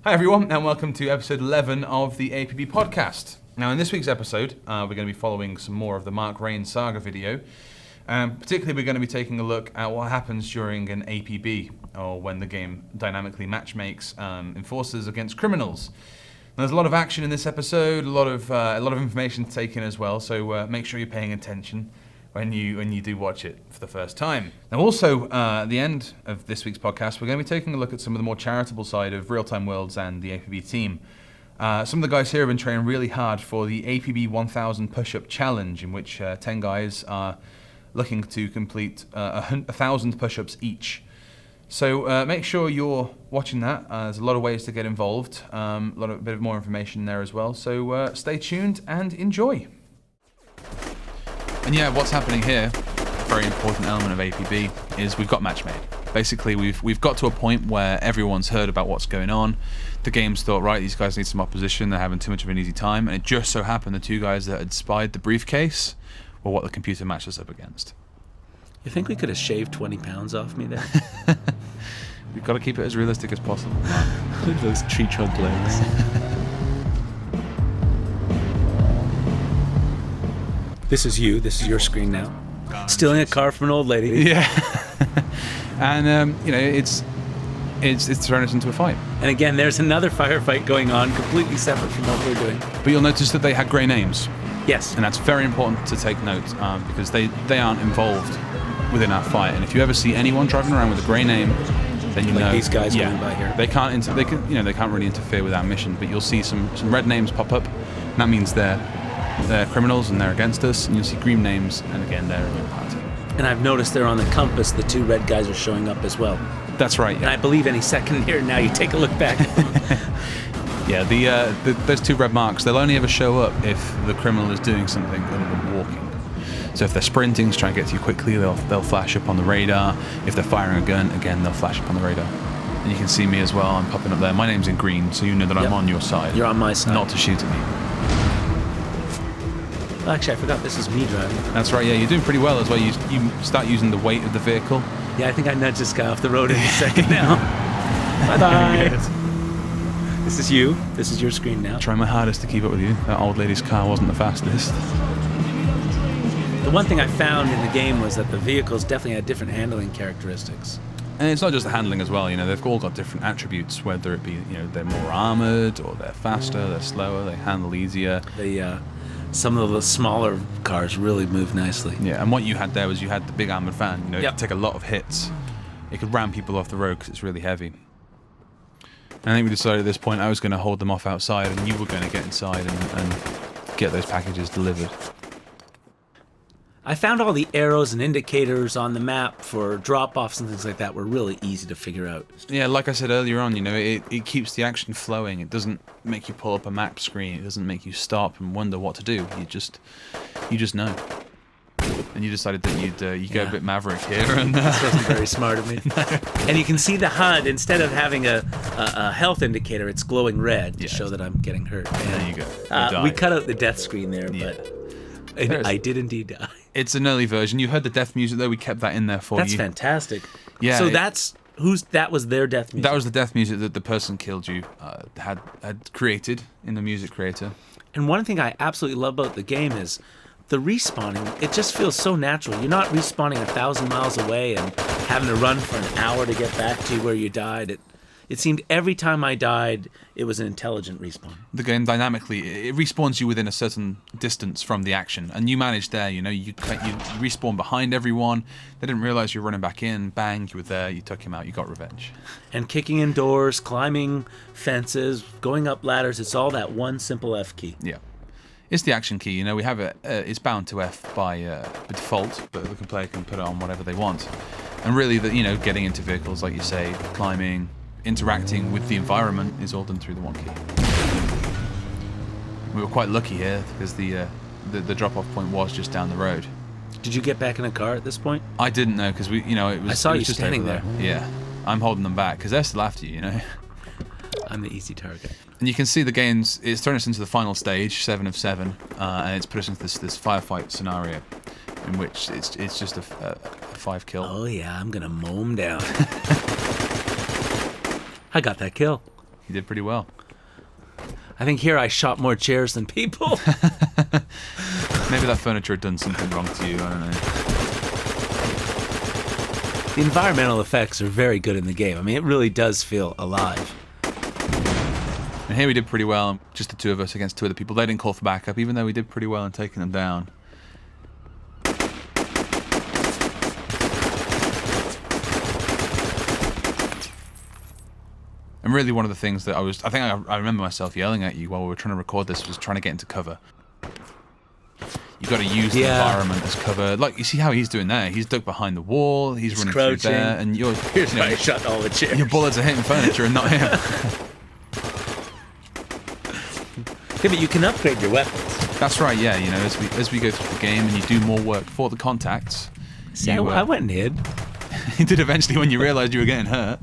Hi everyone, and welcome to episode 11 of the APB podcast. Now in this week's episode, we're going to be following some more of the Mark Rein saga video. Particularly we're going to be taking a look at what happens during an APB, or when the game dynamically matchmakes enforcers against criminals. There's a lot of action in this episode, a lot of information to take in as well, so make sure you're paying attention when you do watch it for the first time. Now also, at the end of this week's podcast, we're going to be taking a look at some of the more charitable side of Realtime Worlds and the APB team. Some of the guys here have been training really hard for the APB 1000 push-up challenge, in which 10 guys are looking to complete 1,000 push-ups each. So make sure you're watching that. There's a lot of ways to get involved, a bit of more information there as well. So stay tuned and enjoy. And yeah, what's happening here, a very important element of APB, is we've got match made. Basically, we've got to a point where everyone's heard about what's going on. The game's thought, right, these guys need some opposition, they're having too much of an easy time, and it just so happened the two guys that had spied the briefcase were what the computer matched us up against. You think we could have shaved 20 pounds off me there? We've got to keep it as realistic as possible. Look at those tree trunk legs. This is you. This is your screen now. Stealing a car from an old lady. Yeah. And it's thrown us into a fight. And again, there's another firefight going on, completely separate from what we're doing. But you'll notice that they had grey names. Yes. And that's very important to take note, because they aren't involved within our fight. And if you ever see anyone driving around with a grey name, then you know these guys going by here. They can't really interfere with our mission. But you'll see some red names pop up. And that means they're criminals and they're against us. And you'll see green names, and again they're in your party. And I've noticed they're on the compass. The two red guys are showing up as well. That's right. Yeah. And I believe any second here now you take a look back. Yeah, those two red marks, they'll only ever show up if the criminal is doing something other than walking. So if they're sprinting to try and get to you quickly, they'll flash up on the radar. If they're firing a gun, again, they'll flash up on the radar. And you can see me as well, I'm popping up there. My name's in green, so you know that I'm on your side. You're on my side. Not to shoot at me. Well, actually, I forgot this is me driving. That's right, yeah, you're doing pretty well as well. You start using the weight of the vehicle. Yeah, I think I nudged this guy off the road in a second now. Bye-bye. This is you. This is your screen now. Trying my hardest to keep up with you. That old lady's car wasn't the fastest. The one thing I found in the game was that the vehicles definitely had different handling characteristics. And it's not just the handling as well, they've all got different attributes, whether it be, they're more armoured, or they're faster, they're slower, they handle easier. Some of the smaller cars really move nicely. Yeah, and what you had there was you had the big armoured van, it Yep. could take a lot of hits. It could ram people off the road because it's really heavy. And I think we decided at this point I was going to hold them off outside and you were going to get inside and get those packages delivered. I found all the arrows and indicators on the map for drop-offs and things like that were really easy to figure out. Yeah, like I said earlier on, it keeps the action flowing. It doesn't make you pull up a map screen. It doesn't make you stop and wonder what to do. You just know. And you decided that you'd go a bit maverick here. And this wasn't very smart of me. And you can see the HUD, instead of having a health indicator, it's glowing red to show that I'm getting hurt. And, there you go. We cut out the death screen there, but I did indeed die. It's an early version. You heard the death music though. We kept that in there for you. That's fantastic. Yeah. So that was their death music. That was the death music that the person killed you had created in the music creator. And one thing I absolutely love about the game is the respawning. It just feels so natural. You're not respawning 1,000 miles away and having to run for an hour to get back to where you died. It seemed every time I died, it was an intelligent respawn. The game dynamically, it respawns you within a certain distance from the action. And you managed there, you respawn behind everyone. They didn't realize you were running back in. Bang, you were there, you took him out, you got revenge. And kicking in doors, climbing fences, going up ladders, it's all that one simple F key. Yeah. It's the action key, we have it, it's bound to F by default, but the player can put it on whatever they want. And really, getting into vehicles, like you say, climbing, interacting with the environment is all done through the one key. We were quite lucky here because the drop-off point was just down the road. Did you get back in a car at this point? I didn't know because it was. I saw you just standing there. Yeah, I'm holding them back because they're still after you. I'm the easy target. And you can see the game's it's thrown us into the final stage, 7 of 7, and it's put us into this firefight scenario, in which it's just a 5 kill. Oh yeah, I'm gonna mow him down. I got that kill. You did pretty well. I think here I shot more chairs than people. Maybe that furniture had done something wrong to you, I don't know. The environmental effects are very good in the game. I mean, it really does feel alive. And here we did pretty well, just the two of us against two other people. They didn't call for backup, even though we did pretty well in taking them down. And really one of the things that I remember myself yelling at you while we were trying to record this was trying to get into cover. You got to use the environment as cover. Like, you see how he's doing there? He's ducked behind the wall, he's running crouching through there, and you're... Here's why I shot all the chairs. Your bullets are hitting furniture and not him. Yeah, but you can upgrade your weapons. That's right, yeah. You know, as we go through the game and you do more work for the contacts... See, I went and hid. You did eventually when you realised you were getting hurt.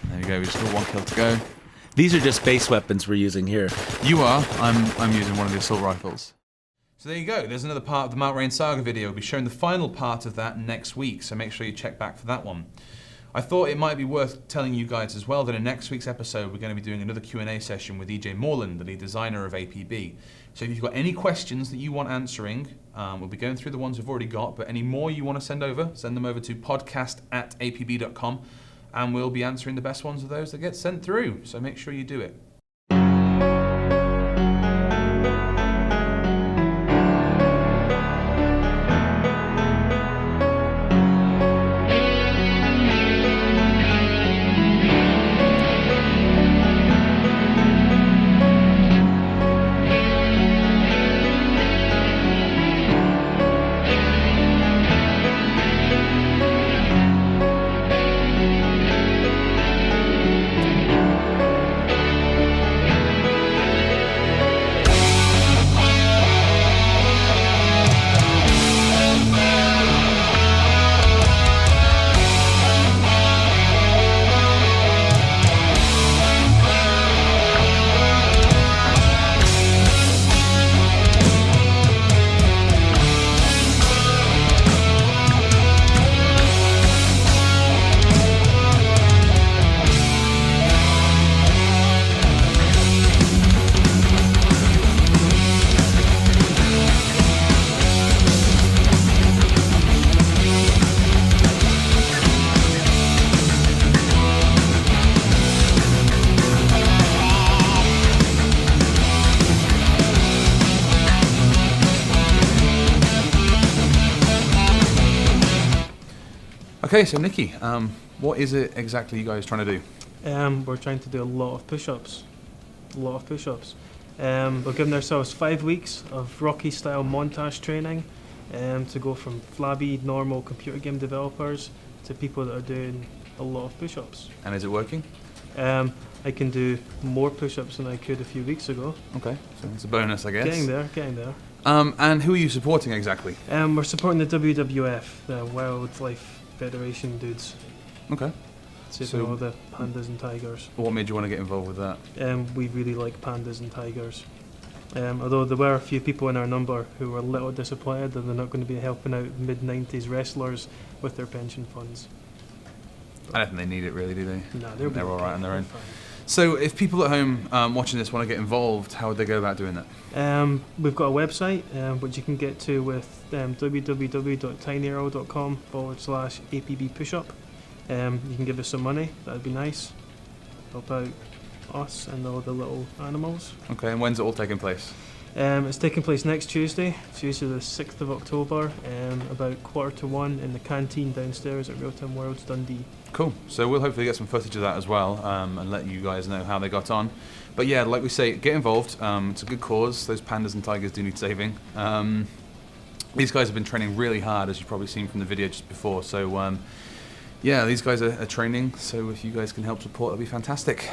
There we go, we just got one kill to go. These are just base weapons we're using here. You are. I'm using one of the assault rifles. So there you go. There's another part of the Mark Rein saga video. We'll be showing the final part of that next week, so make sure you check back for that one. I thought it might be worth telling you guys as well that in next week's episode we're going to be doing another Q&A session with EJ Moreland, the lead designer of APB. So if you've got any questions that you want answering, we'll be going through the ones we've already got, but any more you want to send them over to podcast@apb.com. And we'll be answering the best ones of those that get sent through. So make sure you do it. Okay, so Nikki, what is it exactly you guys trying to do? We're trying to do a lot of push-ups. We're giving ourselves 5 weeks of Rocky-style montage training to go from flabby, normal computer game developers to people that are doing a lot of push-ups. And is it working? I can do more push-ups than I could a few weeks ago. Okay, so it's a bonus, I guess. Getting there. And who are you supporting exactly? We're supporting the WWF, the Wildlife Federation dudes. Okay. Saving all the pandas and tigers. What made you want to get involved with that? We really like pandas and tigers. Although there were a few people in our number who were a little disappointed that they're not going to be helping out mid-90s wrestlers with their pension funds. I don't think they need it really, do they? No, they're all right on their own. Fine. So if people at home watching this want to get involved, how would they go about doing that? We've got a website which you can get to with www.tinyurl.com/APB pushup. You can give us some money, that'd be nice. Help out us and all the little animals. Okay, and when's it all taking place? It's taking place next Tuesday the 6th of October, about 1:45 in the canteen downstairs at Realtime Worlds, Dundee. Cool. So we'll hopefully get some footage of that as well, and let you guys know how they got on. But yeah, like we say, get involved. It's a good cause. Those pandas and tigers do need saving. These guys have been training really hard, as you've probably seen from the video just before. So yeah, these guys are training. So if you guys can help support, that'd be fantastic.